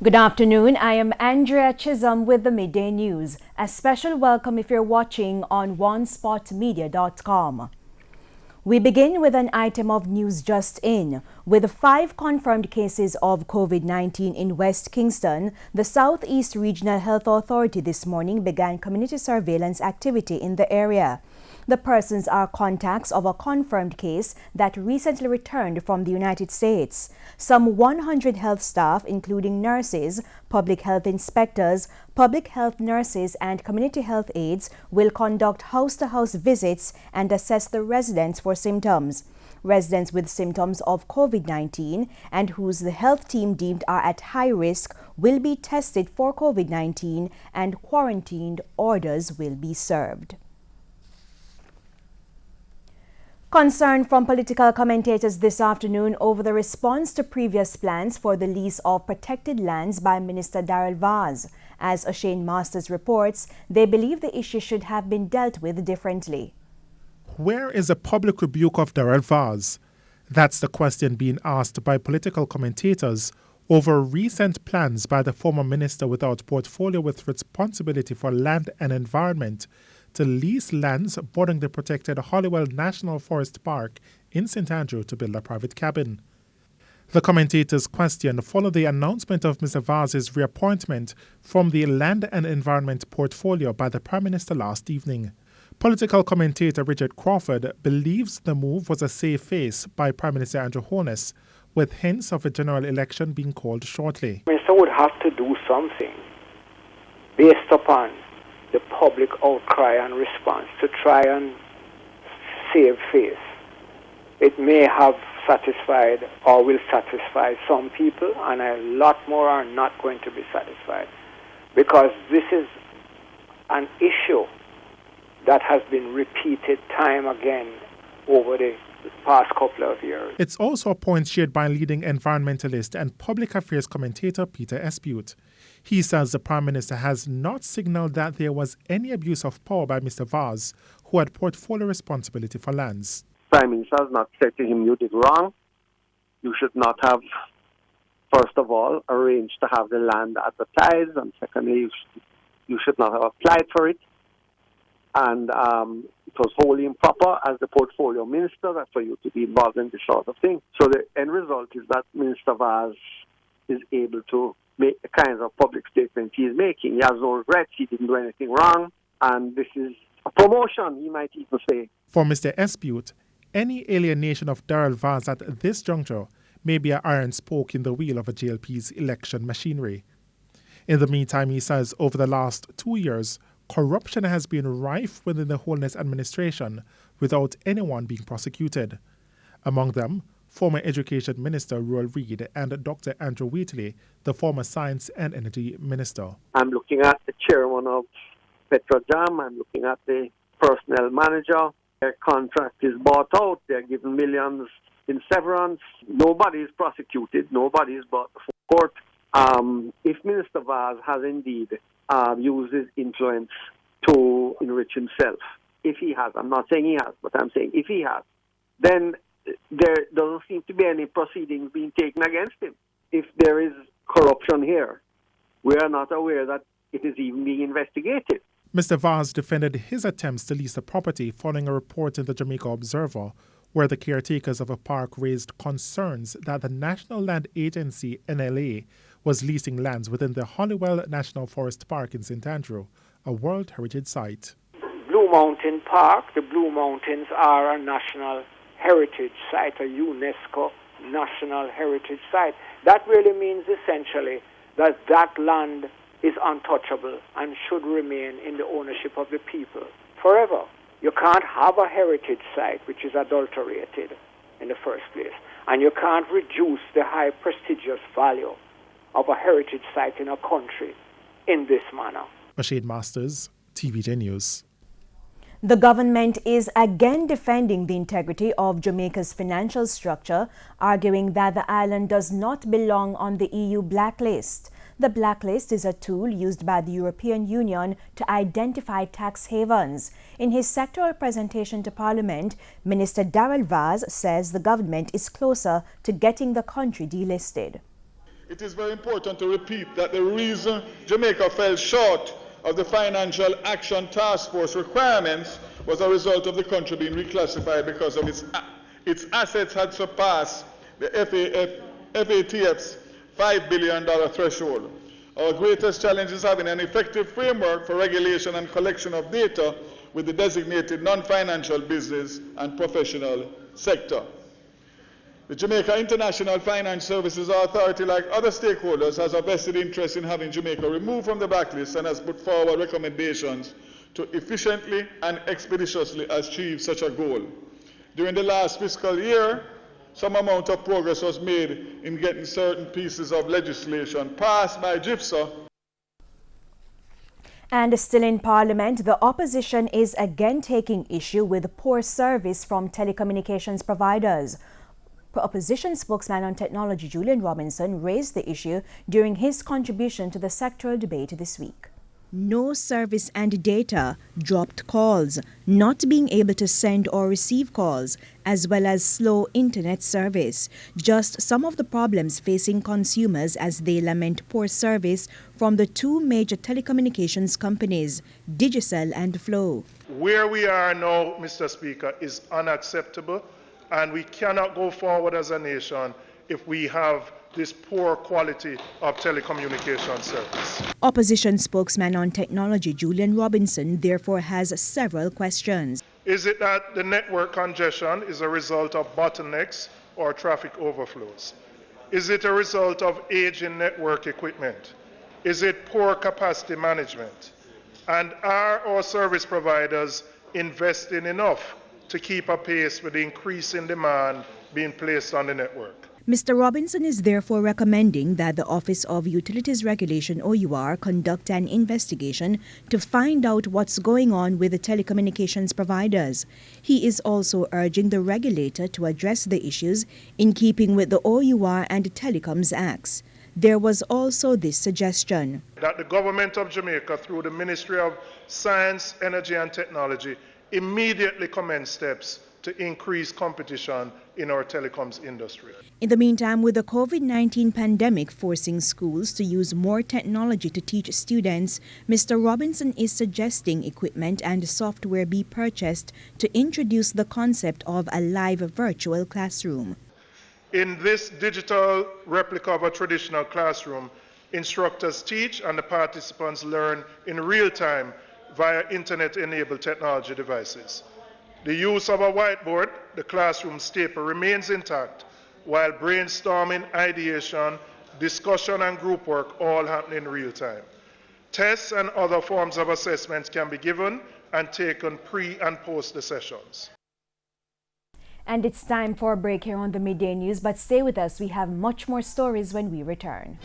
Good afternoon. I am Andrea Chisholm with the Midday News. A special welcome if you're watching on onespotmedia.com. We begin with an item of news just in. With 5 confirmed cases of COVID-19 in West Kingston, the Southeast Regional Health Authority this morning began community surveillance activity in the area. The persons are contacts of a confirmed case that recently returned from the United States. Some 100 health staff, including nurses, public health inspectors, public health nurses, and community health aides, will conduct house-to-house visits and assess the residents for symptoms. Residents with symptoms of COVID-19 and whose the health team deemed are at high risk will be tested for COVID-19 and quarantined orders will be served. Concern from political commentators this afternoon over the response to previous plans for the lease of protected lands by Minister Darrell Vaz. As O'Shane Masters reports, they believe the issue should have been dealt with differently. Where is the public rebuke of Darrell Vaz? That's the question being asked by political commentators over recent plans by the former minister without portfolio with responsibility for land and environment to lease lands bordering the protected Holywell National Forest Park in St. Andrew to build a private cabin. The commentators' question followed the announcement of Mr. Vaz's reappointment from the Land and Environment portfolio by the Prime Minister last evening. Political commentator Richard Crawford believes the move was a safe face by Prime Minister Andrew Holness, with hints of a general election being called shortly. The minister would have to do something based upon the public outcry and response to try and save face. It may have satisfied or will satisfy some people, and a lot more are not going to be satisfied, because this is an issue that has been repeated time again over the past couple of years. It's also a point shared by leading environmentalist and public affairs commentator Peter Espute. He says the Prime Minister has not signalled that there was any abuse of power by Mr. Vaz, who had portfolio responsibility for lands. Prime Minister has not said to him, you did wrong. You should not have, first of all, arranged to have the land advertised, and secondly, you should not have applied for it. And it was wholly improper as the portfolio minister that for you to be involved in this sort of thing. So the end result is that Minister Vaz is able to make the kinds of public statements he is making. He has no regrets, he didn't do anything wrong, and this is a promotion, you might even say. For Mr. Espute, any alienation of Darrell Vaz at this juncture may be an iron spoke in the wheel of a JLP's election machinery. In the meantime, he says over the last 2 years, corruption has been rife within the Holness administration without anyone being prosecuted. Among them, former Education Minister Roel Reid and Dr. Andrew Wheatley, the former Science and Energy Minister. I'm looking at the chairman of Petrojam, I'm looking at the personnel manager. Their contract is bought out, they're given millions in severance. Nobody is prosecuted, nobody is brought to court. If Minister Vaz has indeed used his influence to enrich himself, if he has, I'm not saying he has, but I'm saying if he has, then there doesn't seem to be any proceedings being taken against him. If there is corruption here, we are not aware that it is even being investigated. Mr. Vaz defended his attempts to lease the property following a report in the Jamaica Observer, where the caretakers of a park raised concerns that the National Land Agency, NLA, was leasing lands within the Holywell National Forest Park in St. Andrew, a World Heritage Site. Blue Mountain Park, the Blue Mountains are a national heritage site, a UNESCO national heritage site. That really means essentially that that land is untouchable and should remain in the ownership of the people forever. You can't have a heritage site which is adulterated in the first place, and you can't reduce the high prestigious value of a heritage site in a country in this manner. O'Shane Masters, TVJ News. The government is again defending the integrity of Jamaica's financial structure, arguing that the island does not belong on the EU blacklist. The blacklist is a tool used by the European Union to identify tax havens. In his sectoral presentation to Parliament, Minister Darrell Vaz says the government is closer to getting the country delisted. It is very important to repeat that the reason Jamaica fell short of the Financial Action Task Force requirements was a result of the country being reclassified because of its assets had surpassed the FATF's $5 billion threshold. Our greatest challenge is having an effective framework for regulation and collection of data with the designated non-financial business and professional sector. The Jamaica International Finance Services Authority, like other stakeholders, has a vested interest in having Jamaica removed from the blacklist and has put forward recommendations to efficiently and expeditiously achieve such a goal. During the last fiscal year, some amount of progress was made in getting certain pieces of legislation passed by GIFSA. And still in Parliament, the opposition is again taking issue with poor service from telecommunications providers. Opposition spokesman on technology Julian Robinson raised the issue during his contribution to the sectoral debate this week. No service and data, dropped calls, not being able to send or receive calls, as well as slow internet service. Just some of the problems facing consumers as they lament poor service from the two major telecommunications companies, Digicel and Flow. Where we are now, Mr. Speaker, is unacceptable, and we cannot go forward as a nation if we have this poor quality of telecommunication service. Opposition spokesman on technology Julian Robinson therefore has several questions. Is it that the network congestion is a result of bottlenecks or traffic overflows? Is it a result of aging network equipment? Is it poor capacity management? And are our service providers investing enough to keep pace with the increase in demand being placed on the network? Mr. Robinson is therefore recommending that the Office of Utilities Regulation OUR conduct an investigation to find out what's going on with the telecommunications providers. He is also urging the regulator to address the issues in keeping with the OUR and Telecoms Acts. There was also this suggestion that the government of Jamaica, through the Ministry of Science, Energy and Technology, immediately commence steps to increase competition in our telecoms industry. In the meantime, with the COVID-19 pandemic forcing schools to use more technology to teach students, Mr. Robinson is suggesting equipment and software be purchased to introduce the concept of a live virtual classroom. In this digital replica of a traditional classroom, instructors teach and the participants learn in real time via internet-enabled technology devices. The use of a whiteboard, the classroom staple, remains intact, while brainstorming, ideation, discussion and group work all happen in real time. Tests and other forms of assessments can be given and taken pre and post the sessions. And it's time for a break here on the Midday News, but stay with us. We have much more stories when we return.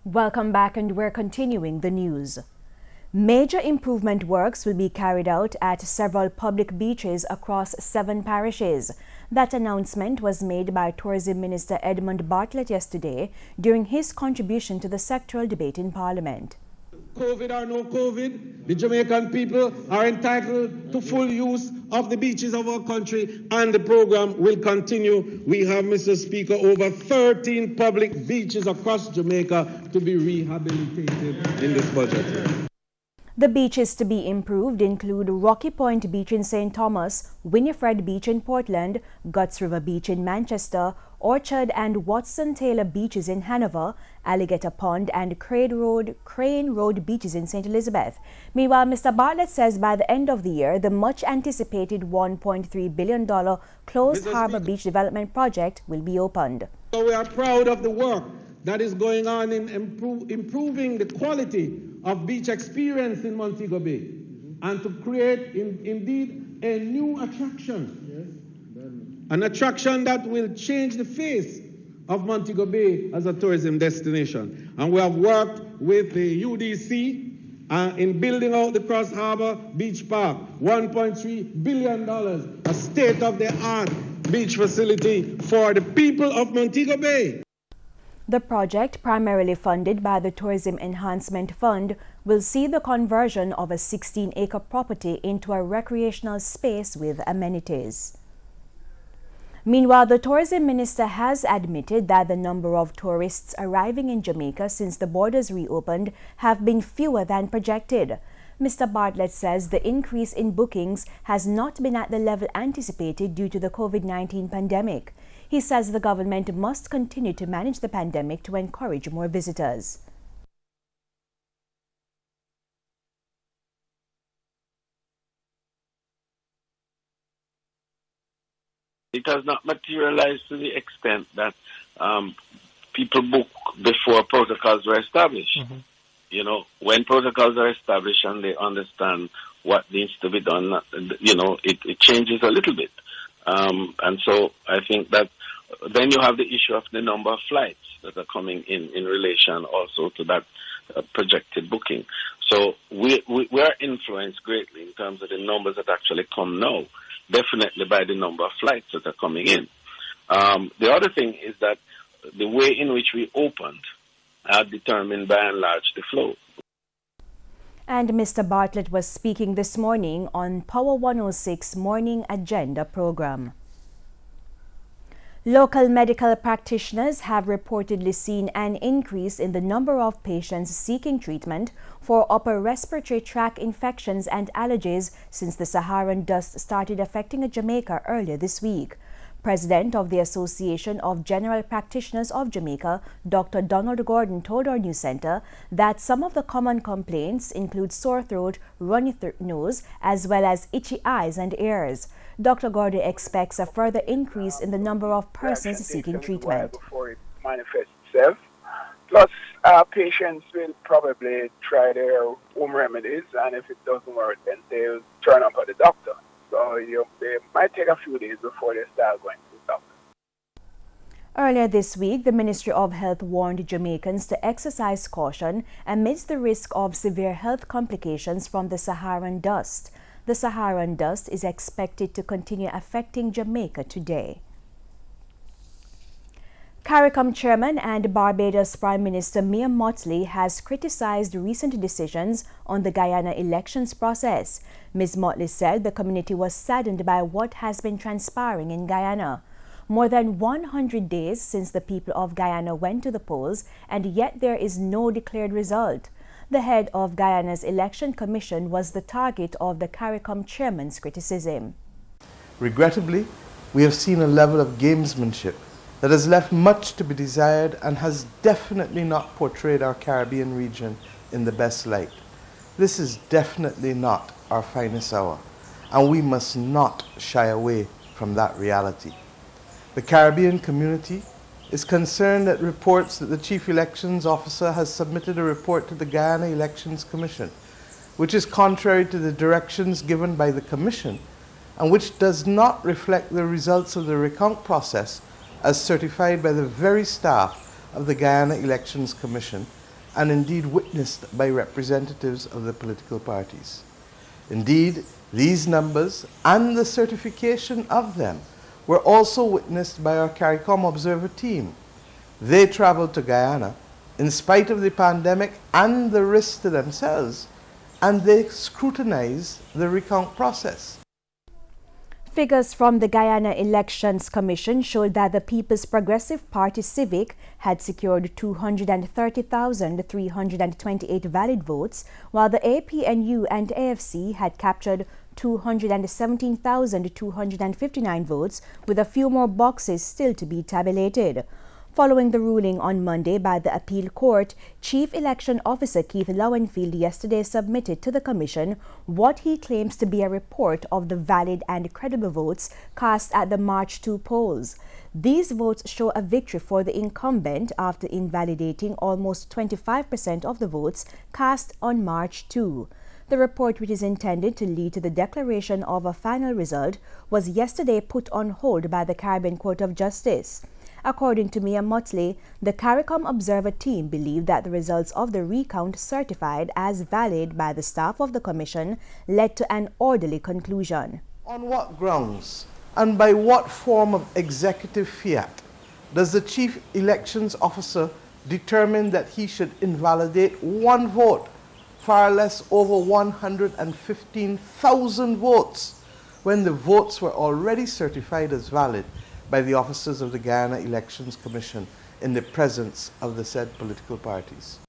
Welcome back, and we're continuing the news. Major improvement works will be carried out at several public beaches across 7 parishes. That announcement was made by Tourism Minister Edmund Bartlett yesterday during his contribution to the sectoral debate in Parliament. COVID or no COVID, the Jamaican people are entitled to full use of the beaches of our country, and the program will continue. We have, Mr. Speaker, over 13 public beaches across Jamaica to be rehabilitated in this budget. The beaches to be improved include Rocky Point Beach in St. Thomas, Winifred Beach in Portland, Guts River Beach in Manchester, Orchard and Watson Taylor Beaches in Hanover, Alligator Pond and Crane Road Beaches in St. Elizabeth. Meanwhile, Mr. Bartlett says by the end of the year, the much-anticipated $1.3 billion Closed Harbour Beach Development Project will be opened. So we are proud of the work that is going on in improving the quality of beach experience in Montego Bay, and to create indeed a new attraction, an attraction that will change the face of Montego Bay as a tourism destination. And we have worked with the UDC in building out the Cross Harbour Beach Park, $1.3 billion, a state-of-the-art beach facility for the people of Montego Bay. The project, primarily funded by the Tourism Enhancement Fund, will see the conversion of a 16-acre property into a recreational space with amenities. Meanwhile, the tourism minister has admitted that the number of tourists arriving in Jamaica since the borders reopened have been fewer than projected. Mr. Bartlett says the increase in bookings has not been at the level anticipated due to the COVID-19 pandemic. He says the government must continue to manage the pandemic to encourage more visitors. It has not materialized to the extent that people book before protocols were established. You know, when protocols are established and they understand what needs to be done, you know, it changes a little bit. And so I think that then you have the issue of the number of flights that are coming in relation also to that projected booking. So we are influenced greatly in terms of the numbers that actually come now, definitely by the number of flights that are coming in. The other thing is that the way in which we opened determined by and large the flow. And Mr. Bartlett was speaking this morning on Power 106 Morning Agenda program. Local medical practitioners have reportedly seen an increase in the number of patients seeking treatment for upper respiratory tract infections and allergies since the Saharan dust started affecting Jamaica earlier this week. President of the Association of General Practitioners of Jamaica, Dr. Donald Gordon, told our news center that some of the common complaints include sore throat, runny nose, as well as itchy eyes and ears. Dr. Gordon expects a further increase in the number of persons seeking treatment. Before it manifests itself. Plus, patients will probably try their home remedies, and if it doesn't work, then they'll turn up at the doctor. So they might take a few days before they start going to the doctor. Earlier this week, the Ministry of Health warned Jamaicans to exercise caution amidst the risk of severe health complications from the Saharan dust. The Saharan dust is expected to continue affecting Jamaica today. CARICOM Chairman and Barbados Prime Minister Mia Mottley has criticized recent decisions on the Guyana elections process. Ms. Mottley said the community was saddened by what has been transpiring in Guyana. More than 100 days since the people of Guyana went to the polls, and yet there is no declared result. The head of Guyana's election commission was the target of the CARICOM chairman's criticism. Regrettably, we have seen a level of gamesmanship that has left much to be desired and has definitely not portrayed our Caribbean region in the best light. This is definitely not our finest hour, and we must not shy away from that reality. The Caribbean community is concerned at reports that the Chief Elections Officer has submitted a report to the Guyana Elections Commission, which is contrary to the directions given by the Commission and which does not reflect the results of the recount process as certified by the very staff of the Guyana Elections Commission and indeed witnessed by representatives of the political parties. Indeed, these numbers and the certification of them were also witnessed by our CARICOM observer team. They traveled to Guyana in spite of the pandemic and the risks to themselves, and they scrutinized the recount process. Figures from the Guyana Elections Commission showed that the People's Progressive Party Civic had secured 230,328 valid votes, while the APNU and AFC had captured 217,259 votes, with a few more boxes still to be tabulated. Following the ruling on Monday by the appeal court, Chief Election Officer Keith Lowenfield yesterday submitted to the Commission what he claims to be a report of the valid and credible votes cast at the March 2 polls. These votes show a victory for the incumbent after invalidating almost 25% of the votes cast on March 2. The report, which is intended to lead to the declaration of a final result, was yesterday put on hold by the Caribbean Court of Justice. According to Mia Mottley, the CARICOM Observer team believed that the results of the recount certified as valid by the staff of the Commission led to an orderly conclusion. On what grounds and by what form of executive fiat does the Chief Elections Officer determine that he should invalidate one vote, far less over 115,000 votes, when the votes were already certified as valid by the officers of the Guyana Elections Commission in the presence of the said political parties.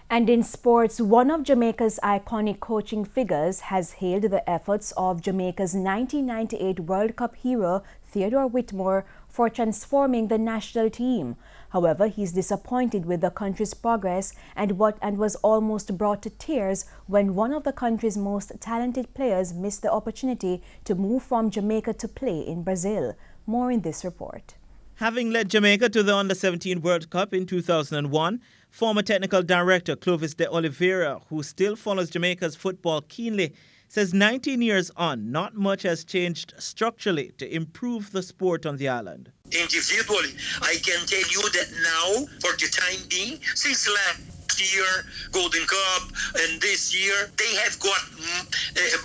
And in sports, one of Jamaica's iconic coaching figures has hailed the efforts of Jamaica's 1998 World Cup hero Theodore Withmore for transforming the national team. However, he's disappointed with the country's progress and was almost brought to tears when one of the country's most talented players missed the opportunity to move from Jamaica to play in Brazil. More in this report. Having led Jamaica to the Under-17 World Cup in 2001, former technical director Clovis de Oliveira, who still follows Jamaica's football keenly, says 19 years on, not much has changed structurally to improve the sport on the island. Individually, I can tell you that now, for the time being, since last year, Golden Cup, and this year, they have got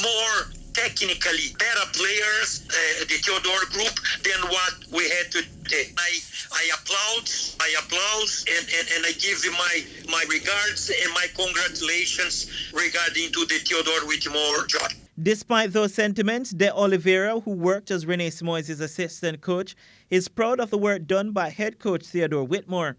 more technically better players, the Theodore group, than what we had today. I applaud, and I give you my regards and my congratulations regarding to the Theodore Withmore job. Despite those sentiments, De Oliveira, who worked as Renee Simoes' assistant coach, is proud of the work done by head coach Theodore Withmore.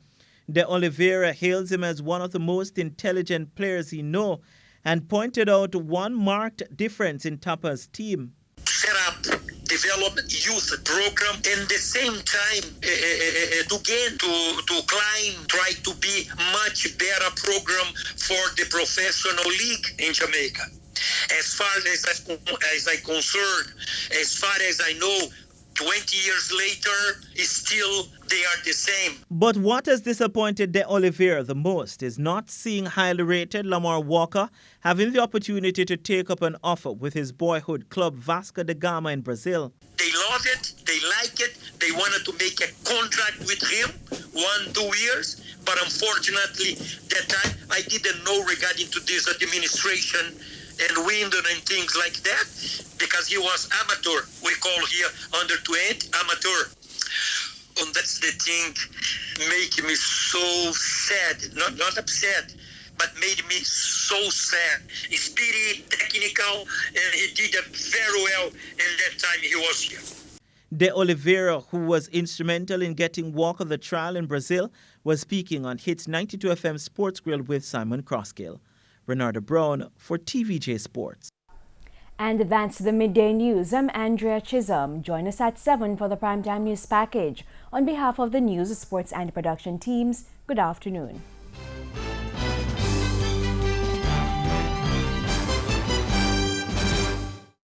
De Oliveira hails him as one of the most intelligent players he knows and pointed out one marked difference in Tapa's team. Set up, develop youth program, and the same time to climb, try to be much better program for the professional league in Jamaica. As far as I concerned, as far as I know, 20 years later, still they are the same. But what has disappointed De Oliveira the most is not seeing highly rated Lamar Walker having the opportunity to take up an offer with his boyhood club Vasco da Gama in Brazil. They love it, they like it, they wanted to make a contract with him, 1-2 years, but unfortunately that time I didn't know regarding to this administration and window and things like that, because he was amateur. We call here under 20 amateur. And that's the thing making me so sad, not upset, but made me so sad. He's very technical, and he did it very well in that time he was here. De Oliveira, who was instrumental in getting Walker the trial in Brazil, was speaking on Hits 92 FM Sports Grill with Simon Crosskill. Renardo Brown for TVJ Sports. And that's the midday news. I'm Andrea Chisholm. Join us at 7 for the primetime news package. On behalf of the news, sports and production teams, good afternoon.